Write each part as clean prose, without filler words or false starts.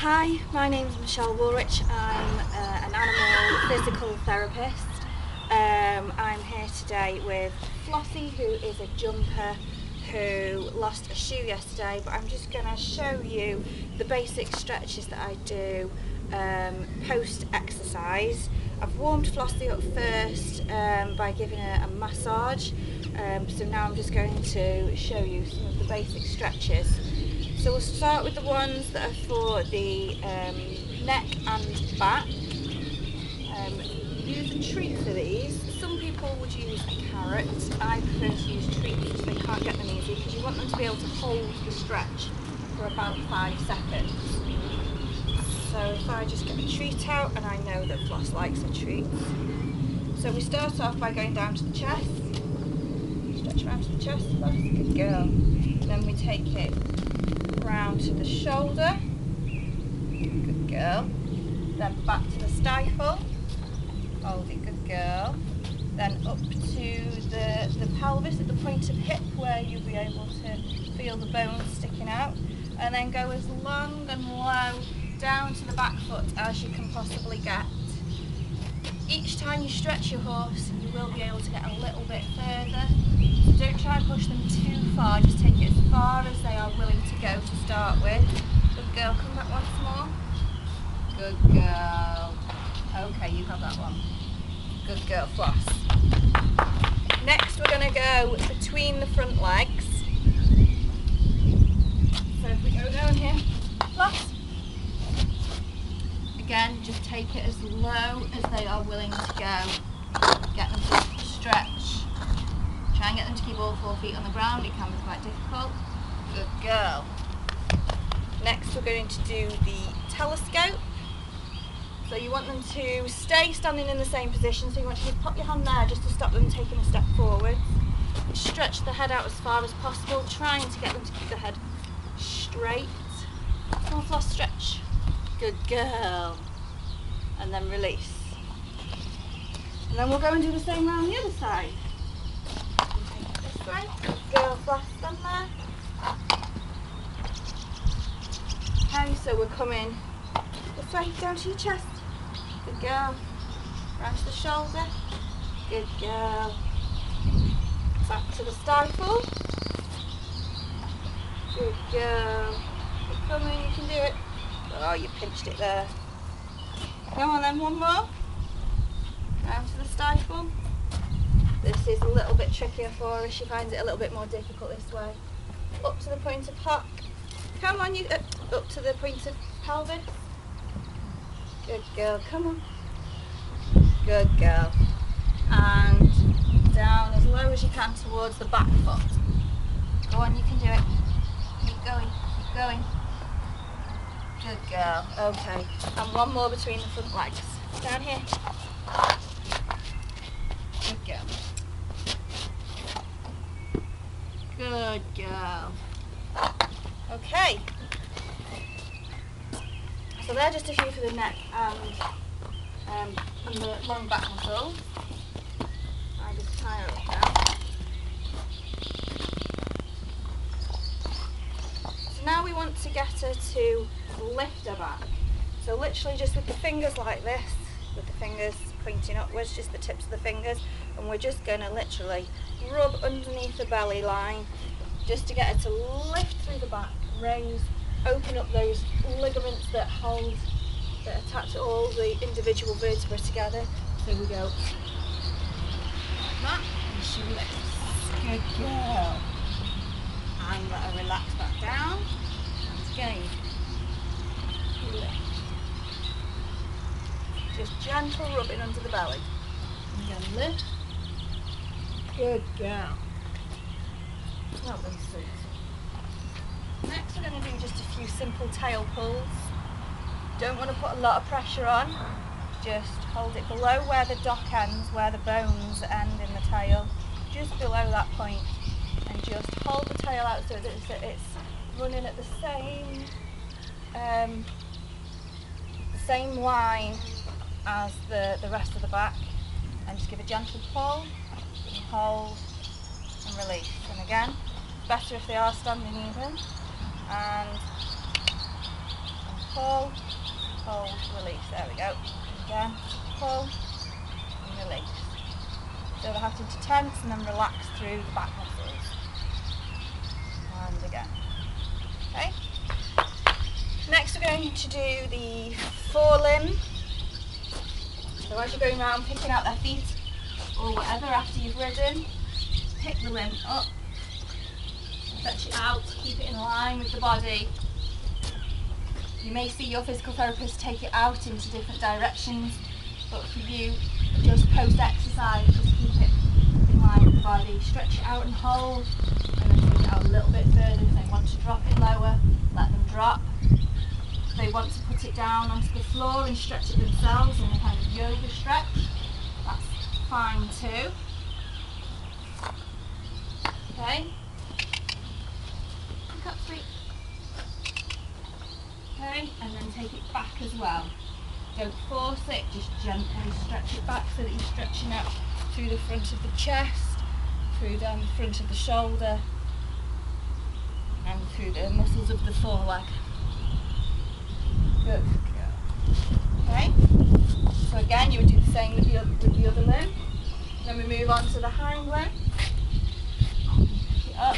Hi, my name is Michelle Woolrich. I'm an animal physical therapist. I'm here today with Flossie, who is a jumper who lost a shoe yesterday, but I'm just going to show you the basic stretches that I do post exercise. I've warmed Flossie up first by giving her a massage, so now I'm just going to show you some of the basic stretches. So we'll start with the ones that are for the neck and back. Use a treat for these. Some people would use a carrot. I prefer to use treats because they can't get them easy, because you want them to be able to hold the stretch for about 5 seconds. So if I just get a treat out, and I know that Floss likes a treat. So we start off by going down to the chest. Stretch around to the chest, Floss, good girl. Then we take it round to the shoulder, good girl. Then back to the stifle, hold it, good girl. Then up to the pelvis at the point of hip, where you'll be able to feel the bones sticking out. And then go as long and low down to the back foot as you can possibly get. Each time you stretch your horse, you will be able to get a little bit further. So don't try and push them too far, just take it as far as they are willing to go to start with. Good girl, come back once more. Good girl. Okay, you have that one. Good girl, Floss. Next we're going to go between the front legs. So if we go down here, Floss. Again, just take it as low as they are willing to go. Get them to stretch. Try and get them to keep all 4 feet on the ground. It can be quite difficult. Good girl. Next we're going to do the telescope. So you want them to stay standing in the same position. So you want to just pop your hand there just to stop them taking a step forward. Stretch the head out as far as possible, trying to get them to keep the head straight. Come on, Floss, stretch. Good girl. And then release. And then we'll go and do the same round the other side. Take it this way. Good girl, Floss, stand there. Okay, so we're coming this way, down to your chest. Good girl. Round to the shoulder. Good girl. Back to the stifle. Good girl. Keep coming, you can do it. Oh, you pinched it there. Come on then, one more. Round to the stifle. This is a little bit trickier for her. She finds it a little bit more difficult this way. Up to the point of hock. Come on, you up to the point of pelvis. Good girl, come on. Good girl. And down as low as you can towards the back foot. Go on, you can do it. Keep going, keep going. Good girl. Okay. And one more between the front legs. Down here. Good girl. Good girl. Okay. So they're just a few for the neck and the long back muscles. I just tie her up now. So now we want to get her to lift her back. So literally just with the fingers like this, with the fingers pointing upwards, just the tips of the fingers, and we're just going to literally rub underneath the belly line just to get her to lift through the back, raise, open up those ligaments that hold, that attach all the individual vertebrae together. So we go like that, and she lifts. Good girl. And let her relax back down. And again. Lift. Just gentle rubbing under the belly. And then lift. Good girl. That one's sweet. Next we're going to do just a few simple tail pulls. Don't want to put a lot of pressure on. Just hold it below where the dock ends, where the bones end in the tail. Just below that point. And just hold the tail out so that it's running at the same line as the rest of the back, and just give a gentle pull and hold and release. And again, better if they are standing even, and pull, hold, release. There we go. Again, pull and release. So they're having to tense and then relax through the back muscles. And again. Okay. Next we're going to do the forelimb. So as you're going around picking out their feet or whatever after you've ridden, pick the limb up, stretch it out, keep it in line with the body. You may see your physical therapist take it out into different directions, but for you, just post-exercise, just keep it in line with the body. Stretch it out and hold, and then take it out a little bit further. If they want to drop it lower, let them drop. If they want to put it down onto the floor and stretch it themselves in a kind of yoga stretch, that's fine too. Okay. Pick up, sweet. Okay, and then take it back as well. Don't force it, just gently stretch it back so that you're stretching out through the front of the chest, through down the front of the shoulder, and through the muscles of the foreleg. Good girl. Okay, so again you would do the same with the other limb. Then we move on to the hind limb. Pick it up,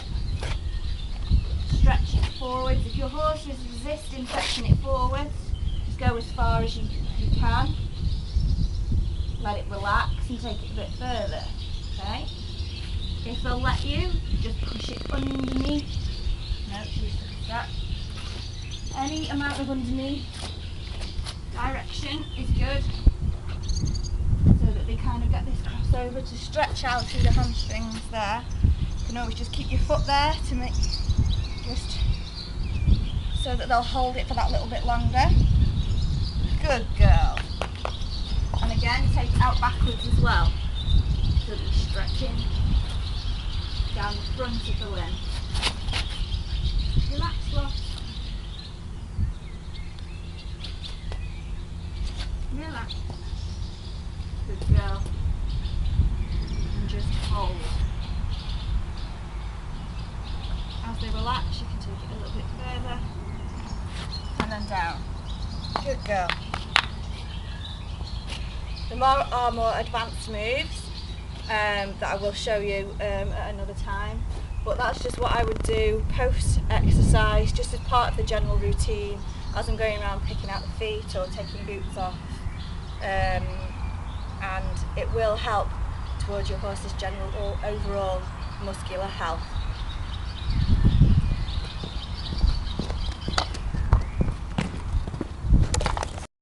stretch it forwards. If your horse is resisting stretching it forwards, just go as far as you can. Let it relax and take it a bit further. Okay. If they'll let you, just push it underneath. No, that. Any amount of underneath direction is good, so that they kind of get this crossover to stretch out through the hamstrings there. You can always just keep your foot there to make just so that they'll hold it for that little bit longer. Good girl. And again, take it out backwards as well, so that you're stretching down the front of the limb. Relax, love. Relax. Good girl. And just hold. As they relax, you can take it a little bit further. And then down. Good girl. There are more advanced moves that I will show you at another time. But that's just what I would do post-exercise, just as part of the general routine, as I'm going around picking out the feet or taking boots off. And it will help towards your horse's general or overall muscular health.